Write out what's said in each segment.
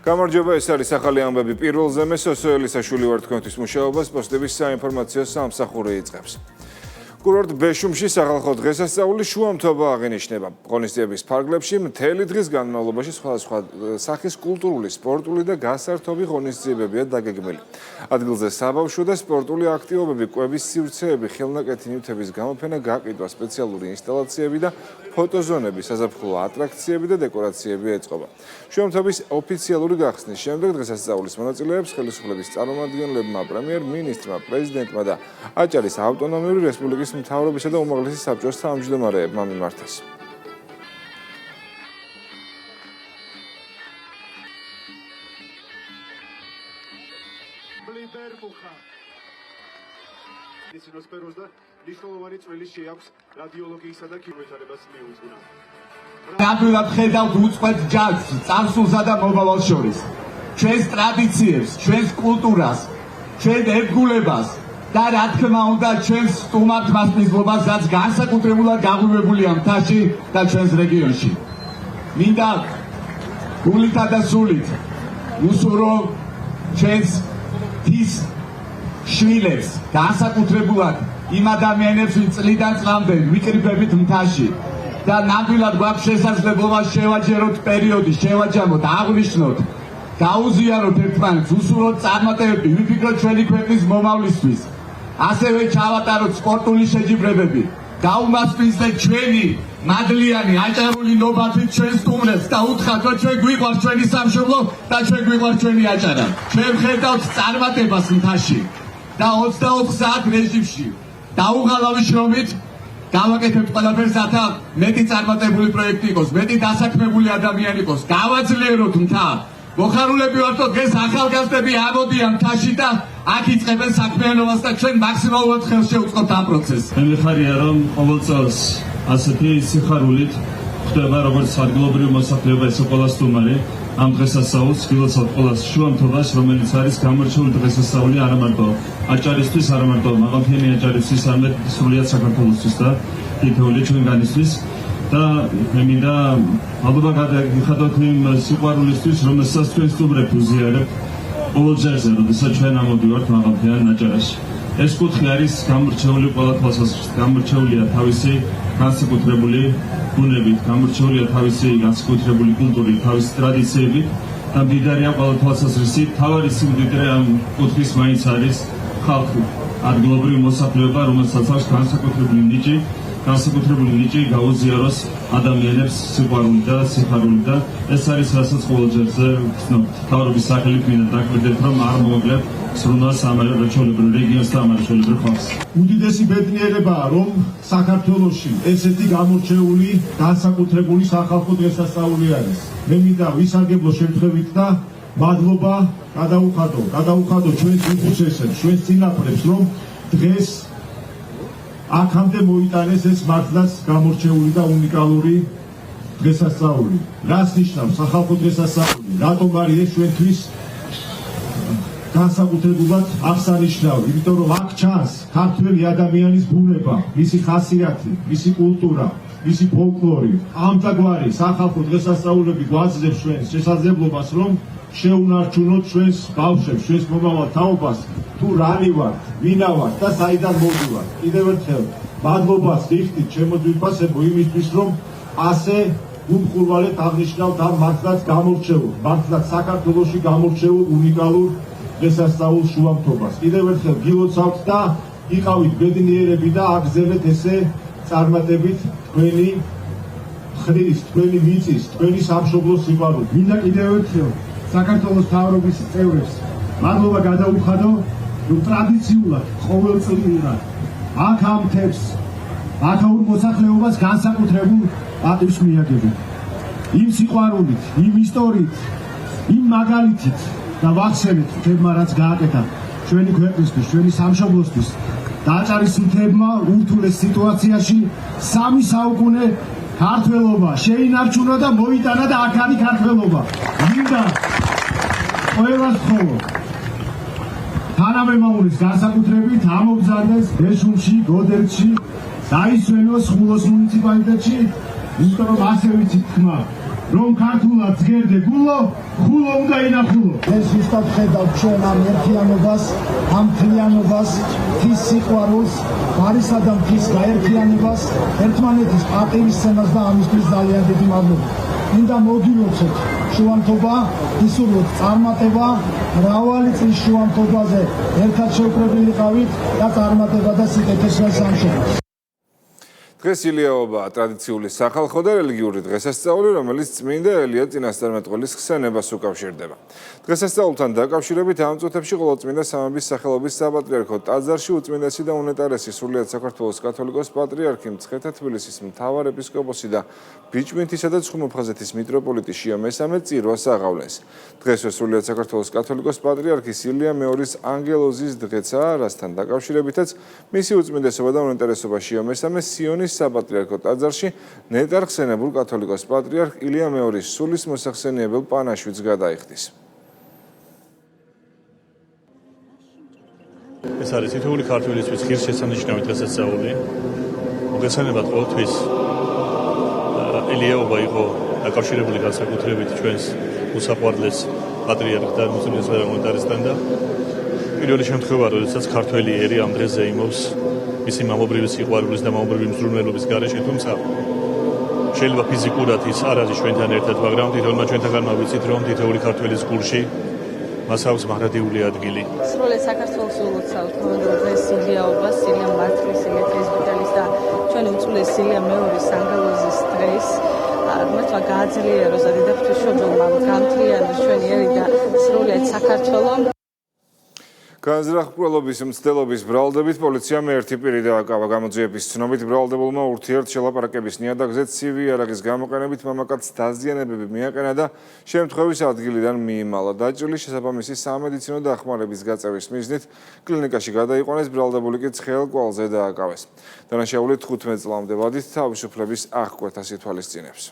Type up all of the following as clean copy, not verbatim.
გამარჯობა, ეს არის ახალი ამბები პირველზე მე სოსოელისაშვილი ვარ თქვენთვის მუშაობას პოსტების საინფორმაციო სამსახური იწყებს. კურორტ ბეშუმში სახალხო დღესასწაული შუამთობა აღინიშნება. ღონისძიების ფარგლებში მთელი დღის განმავლობაში სხვადასხვა სახის კულტურული, სპორტული და გასართობი ღონისძიებებია დაგეგმილი. ადგილზე საბავშვო და სპორტული აქტივობები, კვების სივრცეები, ხელნაკეთი ნივთების გამოფენა, გაყიდვა, სპეციალური ინსტალაციები და ფოტოზონები, საზაფხულო ატრაქციები და დეკორაციები ეწყობა. შუამთობის ოფიციალური გახსნის შემდეგ დღესასწაულის მონაწილეებს ხელისუფლების წარმომადგენლებმა, პრემიერ-მინისტრმა, პრეზიდენტმა და აჭარის ავტონომიური რესპუბლიკის მთავრობისა და უმაღლესი საბჭოს თავმჯდომარეებმა მიმართეს. ნამდვილად ხედავთ უწყვეტ ჯაჭვს წარსულსა და მომავალს შორის, ჩვენს ტრადიციებს, ჩვენს კულტურას, ჩვენ ერთგულებას და რა თქმა უნდა ჩვენს სტუმართ მასპინძლობას, რაც განსაკუთრებულად გაღვივებულია მთაში და ჩვენს რეგიონში. მინდა გულითა და სულით უსურვო ჩვენს მთის შვილებს, განსაკუთრებულად იმ ადამიანებს, ვინც წლიდან წლამდე ვიკრიბებით მთაში და ნამდვილად გვაქვს შესაძლებლობა შევაჯეროთ პერიოდი, შევაჯამოთ, აღვნიშნოთ, გაუზიაროთ ერთმანეთს, უსურვოთ წარმატებები, ვიფიქროთ ჩვენი ქვეყნის მომავლისთვის. ასევე ჩავატაროთ სპორტული შეჯიბრებები, გაუმასპინძლეთ ჩვენი მადლიანი აჭარული ნობათით ჩვენს სტუმრებს და უთხრათ, რომ ჩვენ გვიყვარს ჩვენი სამშობლო და ჩვენ გვიყვარს ჩვენი აჭარა. ჩვენ ვხედავთ წარმატებას მთაში და 24 საათ რეჟიმში დაუღალავი შრომით გავაკეთებთ ყველაფერს, რათა მეტი წარმატებული პროექტი იყოს, მეტი დასაქმებული ადამიანი იყოს, გავაძლიეროთ მთა. მოხარულები ვართ, რომ დღეს ახალგაზრდები ამოდიან მთაში და აქ იწყებენ საქმიანობას და ჩვენ მაქსიმალურად ხელს შევუწყობთ ამ პროცესს. მე მიხარია, რომ ყოველ წელს ასეთი სიხარულით ხდება როგორც ადგილობრივი მოსახლეობა, ისე ყველა სტუმარი ამ დღესასწაულს გილოცავთ ყველა შუამთობას, რომელიც არის გამორჩეული დღესასწაული არა მარტო აჭარისთვის, არა მარტო მაღალმთიანი აჭარისთვის, არამედ სრულიად საქართველოსთვის და თითოეული ჩვენგანისთვის. და მე მინდა ალბათ გადაგიხადოთ იმ სიყვარულისთვის, რომელსაც ჩვენ სტუმრებს უზიარებთ ყოველ ჯერზე, როდესაც ჩვენ ამოდივართ მაღალმთიან აჭარაში. ეს კუთხე არის გამორჩეული ყველა თვალსაზრისით, გამორჩეულია თავისი განსაკუთრებული ბუნებით, გამორჩეულია თავისი განსაკუთრებული კულტურით, თავისი ტრადიციებით და მდიდარია ყველა თვალსაზრისით. თავარი სიმდიდრე ამ კუთხის მაინც არის ხალხი, ადგილობრივი მოსახლეობა, რომელსაც აქვს განსაკუთრებული ნიჭი გაუზიაროს ადამიანებს სიყვარული და სიხარული და ეს არის რასაც ყოველ ჯერზე ვცნობთ. მთავრობის სახელით მინდა დაგვირდეთ, რომ არ მოვაგლებთ სრუნავს ამერჩეულებრივ რეგიონს და ამერჩეულებრივ ხალხს. უდიდესი ბედნიერებაა, რომ საქართველოში ესეთი გამორჩეული, განსაკუთრებული სახალხო დღესასწაული არის. მე მინდა ვისარგებლო შემთხვევით და მადლობა გადაუხადო ჩვენს უფუცესებს, ჩვენს წინაპრებს, რომ დღეს აქამდე მოიტანეს ეს მართლაც გამორჩეული და უნიკალური დღესასწაული. რას ნიშნავს სახალხო დღესასწაული? რატომ არის ეს ჩვენთვის განსაკუთრებულად აღსანიშნავი? იმიტომ რომ აქ ჩანს ქართველი ადამიანის ბუნება, მისი ხასიათი, მისი კულტურა, მისი ფოლკლორი. ამთაგვარი სახალხო დღესასწაულები გვაძლევს ჩვენს შესაძლებლობას, რომ შეუნარჩუნოთ ჩვენს ბავშვებს, ჩვენს მომავალ თაობას, თუ რანი ვართ, ვინა ვართ და საიდან მოვდივართ. კიდევ ერთხელ მადლობას გიხდით ჩემო ძვირფასებო იმისთვის, რომ ასე უმხურვალეთ აღნიშნავთ ამ მართლაც გამორჩეულ, მართლაც საქართველოში გამორჩეულ უნიკალურ დღესასწაულ შუამთობას. კიდევ ერთხელ გილოცავთ და იყავით ბედნიერები და აგზავნეთ ესე წარმატებით თქვენი ხრის, თქვენი მიწის, თქვენი სამშობლოს სიყვარული. მინდა კიდევ ერთხელ საქართველოს მთავრობის წევრებს მადლობა გადაუხადო, რომ ტრადიციულად ყოველწლიურად აქ ამ მთებს, აქაურ მოსახლეობას განსაკუთრებულ პატივს მიაგებენ. იმ სიყვარულით, იმ ისტორიით, იმ მაგალითით და ვახსენეთ მთებმა, რაც გააკეთა ჩვენი ქვეყნისთვის, ჩვენი სამშობლოსთვის და აჭარის მთებმა ურთულეს სიტუაციაში 3 საუკუნე ქართველობა შეინარჩუნა და მოიტანა და აქ არის ქართველობა. მინდა ყველას ხოლო თანამემამულის განსაკუთრებით ამობრძანდეს ბეშუმში, გოდერძში, დაისვენოს ხულოს მუნიციპალიტეტში, იმიტომ რომ ასე ვიცით თქმა, რომ ქართულად ზგერდე გულო, ხულო უნდა ინახულო. ეს ზუსტად ხედავთ ჩვენ ამ ერთიანობას, ამ მთლიანობას, მთის სიყვარულს, მარისა და მთის გაერთიანებას, ერთმანეთის პატივისცემას და ამისთვის ძალიან დიდი მადლობა. მინდა მოგილოცოთ შუამთობა, ისურვოთ წარმატება, მრავალი წლის შუამთობაზე ერთად შევკრებილიყავით და წარმატება და სიკეთესრა სამშობლოს. დღეს ილიაობაა ტრადიციული სახალხო და რელიგიური დღესასწაული, რომელიც წმინდა ელია წინასწარმეტყველის ხსენებას უკავშირდება. დღესასწაულთან დაკავშირებით ამ წუთებში ყოვლადწმინდა სამების სახელობის საპატრიარქო ტაძარში უწმინდესი და უნეტარესი სრულიად საქართველოს კათოლიკოს პატრიარქი მცხეთა თბილისის მთავარ ეპისკოპოსი და ბიჭვინთისა და ცხუნუფხაზეთის მიტროპოლიტი შიო მესამე წირვას აღავლეს. დღესვე სრულიად საქართველოს კათოლიკოს პატრიარქის ილია მეორის ანგელოზის დღეცაა, რასთან დაკავშირებითაც მისი უწმინდესობა და უნეტარესობა შიო მესამე სიონის საპატრიარქო ტაძარში ნეტარ ხსენებულ კათოლიკოს პატრიარქ ილია მეორის სულის მოსახსენიებელ პანაშვიდს გადაიხდის. ეს არის თითოეული ქართველისთვის ღირსშესანიშნავი დღესასწაული. მოგესალმებათ ყოველთვის ელიაობა იყო დაკავშირებული განსაკუთრებით ჩვენს უსაყვარლეს პატრიარქ და უწმინდეს უნეტარესთან და პირველი შემთხვევა, როდესაც ქართველი ერი ამ დღეზე იმობს მისი მამობრივი სიყვარულის და მამობრივი მზრუნველობის გარეშე, თუმცა შეიძლება ფიზიკურად ის არ არის ჩვენთან ერთად, მაგრამ თითოეულმა ჩვენთანმა ვიცით, რომ თითოეული ქართველის გულში მას აქვს მაღრადიული ადგილი. სრულიად საქართველოს ულოცავთ ყოველდღიურ დღეს ილიაობას, ილია მართლის, ილია პრესბიტერის და ჩვენი უწმინდეს ილია მეორის ანგელოზის დღეს. ღმერთმა გააძლიეროს და დიდ ღვთისმშობელმა გამთლიანოს ჩვენი ერი და სრულიად საქართველო. განზრახ-მკვლელობის მცდელობის ბრალდებით პოლიციამ ერთი პირი დააკავა. გამოძიების ცნობით ბრალდებულმა ურთიერთ შელაპარაკების ნიადაგზე ცივი იარაღის გამოყენებით მამაკაცს დაზიანებები მიაყენა და შემთხვევის ადგილიდან მიიმალა. დაჭრილი შესაბამისი სამედიცინო დახმარების გაწევის მიზნით კლინიკაში გადაიყვანეს, ბრალდებული კი ცხელ კვალზე დააკავეს. დანაშაული 15 წლამდე ვადით თავისუფლების აღკვეთას ითვალისწინებს.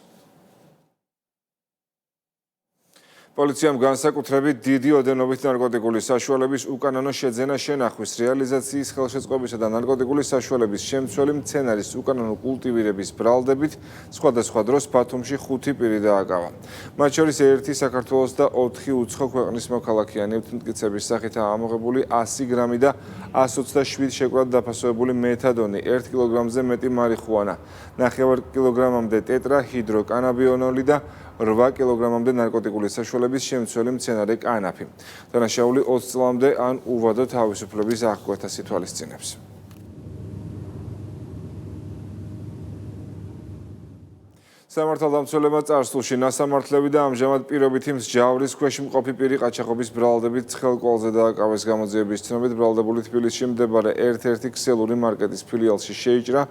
პოლიციამ განსაკუთრებით დიდი ოდენობით ნარკოტიკული საშუალების უკანონო შეძენა შენახვის, რეალიზაციის ხელშეწყობისა და ნარკოტიკული საშუალების შემცველი მცენარის უკანონო კულტივირების ბრალდებით სხვადასხვა დროს ბათუმში 5 პირი დააკავა. მათ შორის ერთი საქართველოს და 4 უცხო ქვეყნის მოქალაქეა. ნივთმტკიცების სახითაა ამოღებული 100 გრამი და 127 შეკვრად დაფასოებული მეთადონი, 1 კილოგრამზე მეტი მარიხუანა, 9 კილოგრამამდე ტეტრაჰიდროკანაბინოლი და 8 კილოგრამამდე ნარკოტიკული საშუალების შემცველი მცენარე კანაფი. დანაშაული 20 წლამდე ან უვადო თავისუფლების აღკვეთას ითვალისწინებს. სამართალდამცველებმა წარსულში ნასამართლები და ამჟამად პირობითი მსჯავრის ქვეშ მყოფი პირი ყაჩაღობის ბრალდებით ცხელ კვალზე დააკავეს. გამოძიების ცნობით ბრალდებული თბილისში მდებარე ერთ-ერთი ქსელური მარკეტის ფილიალში შეიჭრა,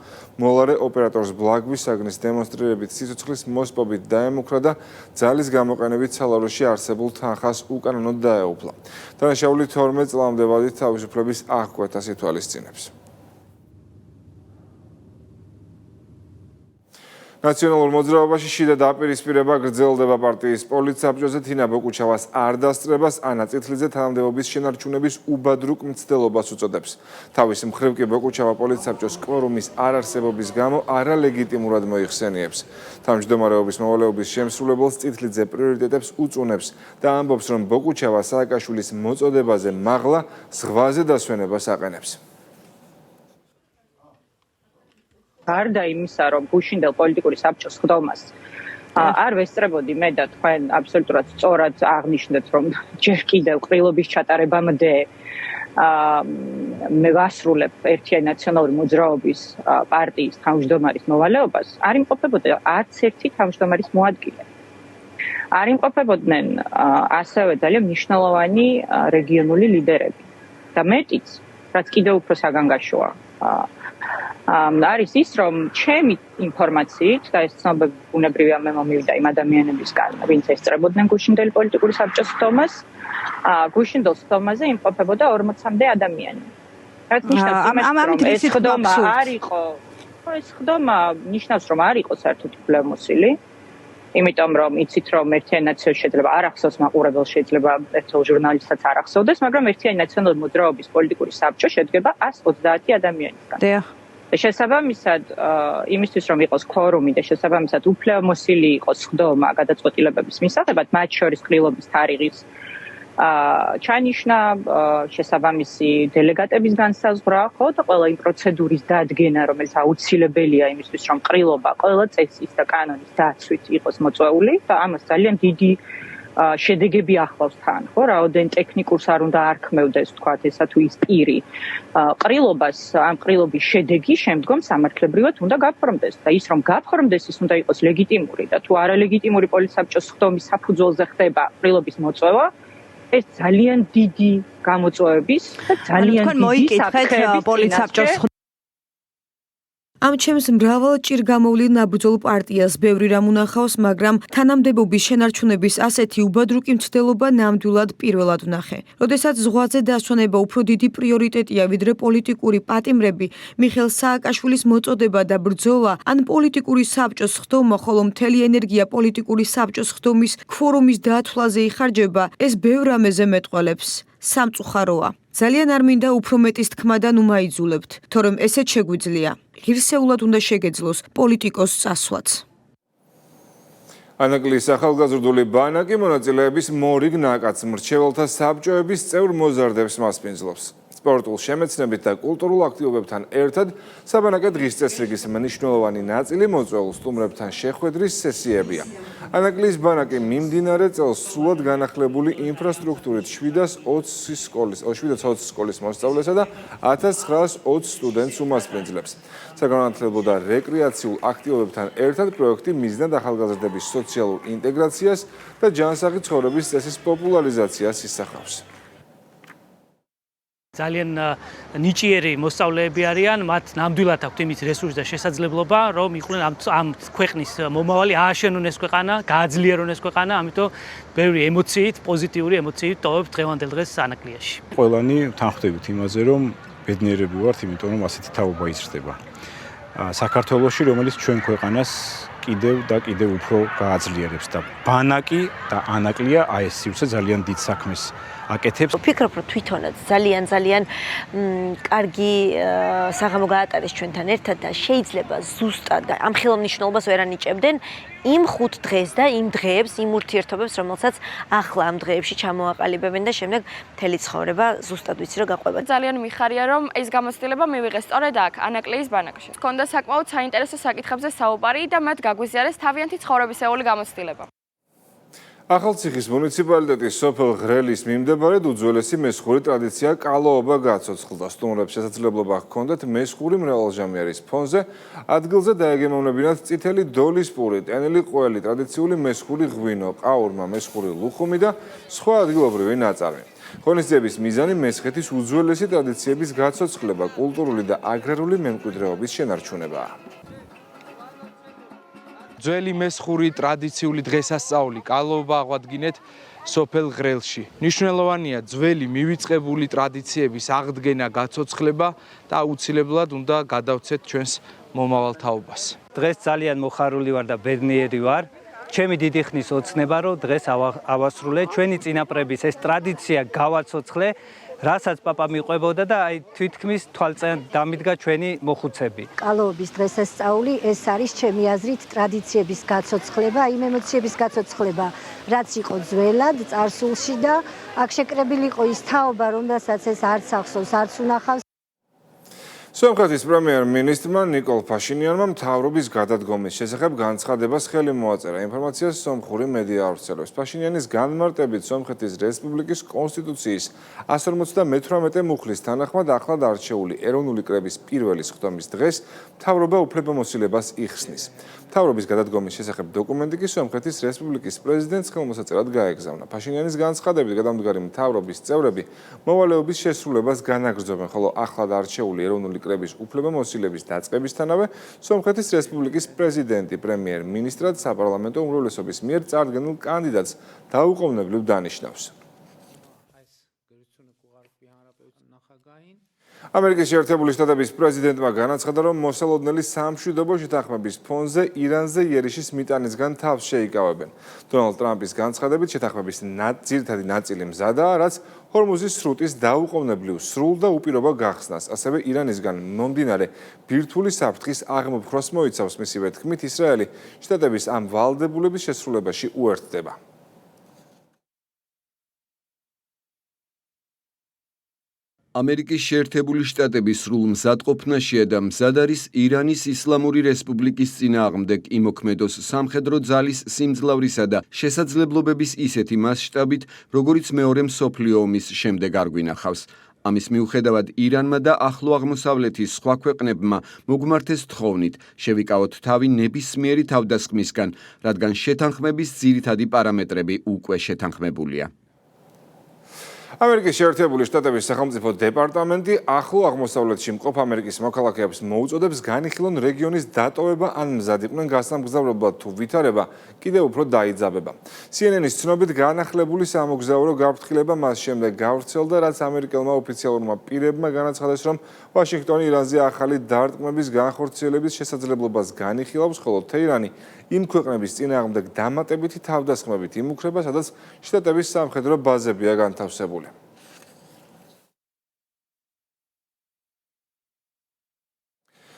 მოლარე ოპერატორს ბლაგვის საგნის დემონსტრირებით სიცოცხლის მოსპობით დაემუქრა და ძალის გამოყენებით სალაროში არსებულ თანხას უკანონოდ დაეუფლა. დანაშაული 12 წლამდე ვადით თავისუფლების აღკვეთას ითვალისწინებს. ნაციონალურ მოძრაობაში შიდა დაპირისპირება გრძელდება. პარტიის პოლიტსაბჭოზე თინა ბოკუჩავას არ დასწრებას ანა წითლიძე თანამდებობის შენარჩუნების უბადრუკ მცდელობას უწოდებს. თავის მხრივ კი ბოკუჩავა პოლიტსაბჭოს კვორუმის არარსებობის გამო არალეგიტიმურად მოიხსენიებს. თავმჯდომარეობის მოვალეობის შემსრულებელს წითლიძე პრიორიტეტებს უწუნებს და ამბობს, რომ ბოკუჩავა სააკაშვილის მოწოდებაზე მაღლა ზღვაზე დასვენებას აყენებს. გარდა იმისა, რომ გუშინდელ პოლიტიკური საბჭოს ხდომას არ ვესწრებოდი მე და თქვენ აბსოლუტურად სწორად აღნიშნეთ, რომ ჯერ კიდევ ყრილობის ჩატარებამდე მე ვასრულებ ერთიანი ნაციონალური მოძრაობის პარტიის თავმჯდომარის მოვალეობას, არ იმყოფებოდა არც ერთი თავმჯდომარის მოადგილე. არ იმყოფებოდნენ ასევე ძალიან მნიშვნელოვანი რეგიონული ლიდერები და მეტიც, რაც კიდევ უფრო საგანგაშოა. არის ის, რომ ჩემი ინფორმაციით და ეს ცნობები ბუნებრივია მე მომივიდა იმ ადამიანებისგან, ვინც ესწრებოდნენ გუშინდელი პოლიტიკური საბჭოს ხდომას, გუშინდელ ხდომაზე იმყოფებოდა 40-მდე ადამიანი. რაც ნიშნავს იმას, რომ ეს ხდომა არ იყო, ეს ხდომა ნიშნავს, რომ არ იყო საერთოდ ვლემოსილი, იმიტომ რომ იცით, რომ ერთიანი ნაციონალური შეიძლება არ ახსოვს მაყურებელს, შეიძლება ერთეულ ჟურნალისტსაც არ ახსოვდეს, მაგრამ ერთიანი ნაციონალური მოძრაობის პოლიტიკური საბჭო შედგება 130 ადამიანისგან. შესაბამისად, იმისთვის რომ იყოს ქორუმი და შესაბამისად უფლებამოსილი იყოს ხდომა გადაწყვეტილებების მისაღებად, მათ შორის ყრილობის თარიღის ჩანიშნა, შესაბამისი დელეგატების განსაზღვრა, ხო და ყველა იმ პროცედურის დადგენა, რომელიც აუცილებელია იმისთვის, რომ ყრილობა ყველა წესის და კანონის დაცვით იყოს მოწვეული და ამას ძალიან დიდი შედეგები ახლავს თან, ხო, რაოდენ ტექნიკურს არ უნდა არქმევდეს, თქვათ, ესა თუ ის პირი. ყრილობას, ამ ყრილობის შედეგი შემდგომ სამართლებრივად უნდა გაფორმდეს და ის რომ გაფორმდეს, ის უნდა იყოს ლეგიტიმური და თუ არალეგიტიმური პოლიცსაბჭოს ხდომის საფუძველზე ხდება ყრილობის მოწვევა, ეს ძალიან დიდი გამოწვევების და ძალიან დიდი საფრთხეების პოლიცსაბჭოს ამ ჩემს მრავალ ჭირგამოვლილ ნაბრძოლ პარტიას ბევრი რამ უნახავს, მაგრამ თანამდებობის შენარჩუნების ასეთი უბადრუკი მცდელობა ნამდვილად პირველად ვნახე. როდესაც ზღვაზე დასვენება უფრო დიდი პრიორიტეტია, ვიდრე პოლიტიკური პატიმრები, მიხეილ სააკაშვილის მოწოდება და ბრძოლა, ან პოლიტიკური საბჭოს ხდომა, ხოლო მთელი ენერგია პოლიტიკური საბჭოს ხდომის ქვორუმის დათვლაზე იხარჯება, ეს ბევრ რამეზე მეტყველებს. სამწუხაროა. ძალიან არ მინდა უფრო მეტის თქმა და ნუ მაიძულებთ, თორემ ესეც შეგვიძლია. ღირსეულად უნდა შეგეძლოს პოლიტიკოს წასვლაც. ანაკლის ახალგაზრდული ბანაკი მონაწილეების მორიგ ნაკაც მრჩეველთა საბჭოების წევრ მოზარდებს მასპინძლობს. სპორტულ შემეცნებით და კულტურულ აქტივობებთან ერთად საბანაკო დღის წესრიგის მნიშვნელოვანი ნაწილი მოწვეულ სტუმრებთან შეხვედრის სესიებია. ანაკლის ბანაკი მიმდინარე წელს სრულად განახლებული ინფრასტრუქტურით 720 სკოლის მოსწავლესა და 1920 სტუდენტს უმასპინძლებს. საგანმანათლებლო და რეკრეაციულ აქტივობებთან ერთად პროექტი მიზნად ახალგაზრდების სოციალურ ინტეგრაციას და ჯანსაღი ცხოვრების წესის პოპულარიზაციას ისახავს. ძალიან ნიჭიერი მოსწავლეები არიან, მათ ნამდვილად აქვთ იმის რესურსი და შესაძლებლობა, რომ იყვნენ ამ ქვეყნის მომავალი, ააშენონ ეს ქვეყანა, გააძლიერონ ეს ქვეყანა, ამიტომ ბევრი ემოციით, პოზიტიური ემოციით ტოვებთ დღევანდელ დღეს ანაკლიაში. ყველანი თანხმდებით იმაზე, რომ ბედნიერები ვართ, იმიტომ რომ ასეთი თაობა იზრდება. საქართველოში, რომელიც ჩვენ ქვეყანას კიდევ და კიდევ უფრო გააძლიერებს და ბანაკი და ანაკლია აი ეს სივრცე ძალიან დიდ საქმეს აკეთებს. ვფიქრობ, რომ თვითონაც ძალიან კარგი საღამო გაატარეს ჩვენთან ერთად და შეიძლება ზუსტად და ამ ხელმისაწვდომობას ვერ ანიჭებდნენ იმ 5 დღეს და იმ დღეებს, იმ ურთიერთობებს, რომელსაც ახლა ამ დღეებში ჩამოაყალიბებენ და შემდეგ მთელი ცხოვრება ზუსტად ვიცი რომ გაყვება. ძალიან მიხარია, რომ ეს გამოცდილება მივიღეს სწორედ აქ, ანაკლიის ბანაკში. ჰქონდა საკმაოდ საინტერესო საკითხებზე საუბარი და მათ გაგვიზიარეს თავიანთი ცხოვრებისეული გამოცდილება. ახალციხის მუნიციპალიტეტის სოფელ ღრელის მიმდებარედ უძველესი მესხური ტრადიცია კალოობა გაცოცხლდა. სტუმრებს შესაძლებლობა ჰქონდათ მესხური მრავალჟამიერის ფონზე ადგილზე დაეგემოვნებინათ წითელი დოლის პური, ტენილი ყველი, ტრადიციული მესხური ღვინო, ყაურმა, მესხური ლუხუმი და სხვა ადგილობრივი ნაწარმი. ღონისძიების მიზანი მესხეთის უძველესი ტრადიციების გაცოცხლება, კულტურული და აგრარული მემკვიდრეობის შენარჩუნებაა. ძველი მესხური ტრადიციული დღესასწაული კალოობა აღვადგინეთ სოფელ ღრელში. მნიშვნელოვანია ძველი მივიწყებული ტრადიციების აღდგენა, გაცოცხლება და აუცილებლად უნდა გადავცეთ ჩვენს მომავალ თაობას. დღეს ძალიან მოხარული ვარ და ბედნიერი ვარ. ჩემი დიდი ხნის ოცნება, რომ დღეს ავასრულე ჩვენი წინაპრების ეს ტრადიცია გავაცოცხლე, რასაც პაპა მიყვებოდა და აი თვითქმის თვალწინ დამიდგა ჩვენი მოხუცები. კალოობის დღესასწაული ეს არის ჩემი აზრით ტრადიციების გაცოცხლება, იმ ემოციების გაცოცხლება, რაც იყო ძველად წარსულში და აქ შეკრებილი იყო ის თაობა, რომელსაც ეს არც ახსოვს, არც უნახავს. სომხეთის პრემიერ-მინისტრმა ნიკოლ ფაშინიანმა მთავრობის გადადგომის შესახებ განცხადებას ხელი მოაწერა. ინფორმაციას სომხური მედია ავრცელებს. ფაშინიანის განმარტებით სომხეთის რესპუბლიკის კონსტიტუციის 158 მუხლის თანახმად ახლად არჩეული ეროვნული კრების პირველი სხდომის დღეს მთავრობა უფლებამოსილებას იხსნის. მთავრობის გადადგომის შესახებ დოკუმენტი კი სომხეთის რესპუბლიკის პრეზიდენტს ხელმოსაწერად გაეგზავნა. ფაშინიანის განცხადებით გადამდგარი მთავრობის წევრები მოვალეობის შესრულებას განაგრძობენ, ხოლო ახლად არჩეული ეროვნული კრების უფლებამოსილების დაწყებისთანავე სომხეთის რესპუბლიკის პრეზიდენტი პრემიერ-მინისტრად საპარლამენტო უმრავლესობის მიერ წარდგენილ კანდიდატს დაუყოვნებლივ დანიშნავს. ამერიკის შეერთებული შტატების პრეზიდენტმა განაცხადა, რომ მოსალოდნელი სამშვიდობო შეთანხმების ფონზე ირანზე იერიშის მიტანისგან თავს შეიკავებენ. დონალდ ტრამპის განცხადებით შეთანხმების ძირითადი ნაწილი მზადაა, რაც ჰორმუზის სრუტის დაუყოვნებლივ სრულ და უპირობო გახსნას, ასევე ირანისგან მომდინარე ბირთვული საფრთხის აღმოფხვრას მოიცავს. მისივე თქმით, ისრაელი შტატების ამ ვალდებულების შესრულებაში უერთდება. ამერიკის შეერთებული შტატების სრულ მზადყოფნაშია და მზად არის ირანის ისლამური რესპუბლიკის წინააღმდეგ იმოქმედოს სამხედრო ძალის სიმძლავრისა და შესაძლებლობების ისეთი მასშტაბით, როგორიც მეორე მსოფლიო ომის შემდეგ არ გვინახავს. ამის მიუხედავად ირანმა და ახლო აღმოსავლეთის სხვა ქვეყნებმა მოგმართეს თხოვნით, შევიკავოთ თავი ნებისმიერი თავდასხმისგან, რადგან შეთანხმების ძირითადი პარამეტრები უკვე შეთანხმებულია. ამერიკის შეერთებული შტატების სახელმწიფო დეპარტამენტი ახლო აღმოსავლეთში მყოფ ამერიკის მოქალაქეებს მოუწოდებს განიხილონ რეგიონის დატოვება ან მზად იყვნენ გასამგზავრებლად თუ ვითარება კიდევ უფრო დაიძაბება. CNN-ის ცნობით განახლებული სამოგზაურო გაფრთხილება მას შემდეგ გავრცელდა, რაც ამერიკელმა ოფიციალურმა პირებმა განაცხადეს, რომ ვაშინგტონი ირანზე ახალი დარტყმების განხორციელების შესაძლებლობას განიხილავს, ხოლო თეირანი იმ ქვეყნების წინააღმდეგ დამატებითი თავდასხმებით იმუქრება, სადაც შტატების სამხედრო ბაზებია განთავსებული.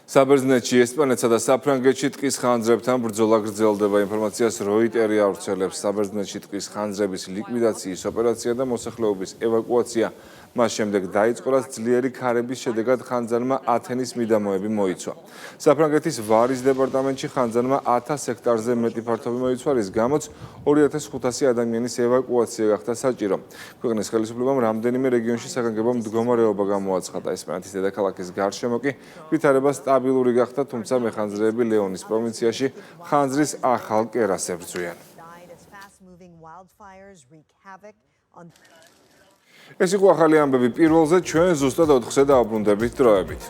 საბერძნეთში, ესპანეთსა და საფრანგეთში ტყის ხანძრებთან ბრძოლა გრძელდება. ინფორმაციას როიტერი ავრცელებს. საბერძნეთში ტყის ხანძრების ლიკვიდაციის ოპერაცია და მოსახლეობის ევაკუაცია მას შემდეგ დაიწყო, რაც ძლიერი ქარების შედეგად ხანძარმა ათენის მიდამოები მოიცვა. საფრანგეთის ვარის დეპარტამენტში ხანძარმა 1000 ჰექტარზე მეტი ფართობი მოიცვა, რის გამოც 2500 ადამიანის ევაკუაცია გახდა საჭირო. ქვეყნის ხელისუფლებამ რამდენიმე რეგიონში საგანგებო მდგომარეობა გამოაცხადა. ესპანეთის დედაქალაქის გარშემო კი ვითარება სტაბილური გახდა, თუმცა მეხანძრეები ლეონის პროვინციაში ხანძრის ახალ კერას ებრძვიან. ეს იყო ახალი ამბები პირველზე, ჩვენ ზუსტად 4-ზე დავბრუნდებით დროებით.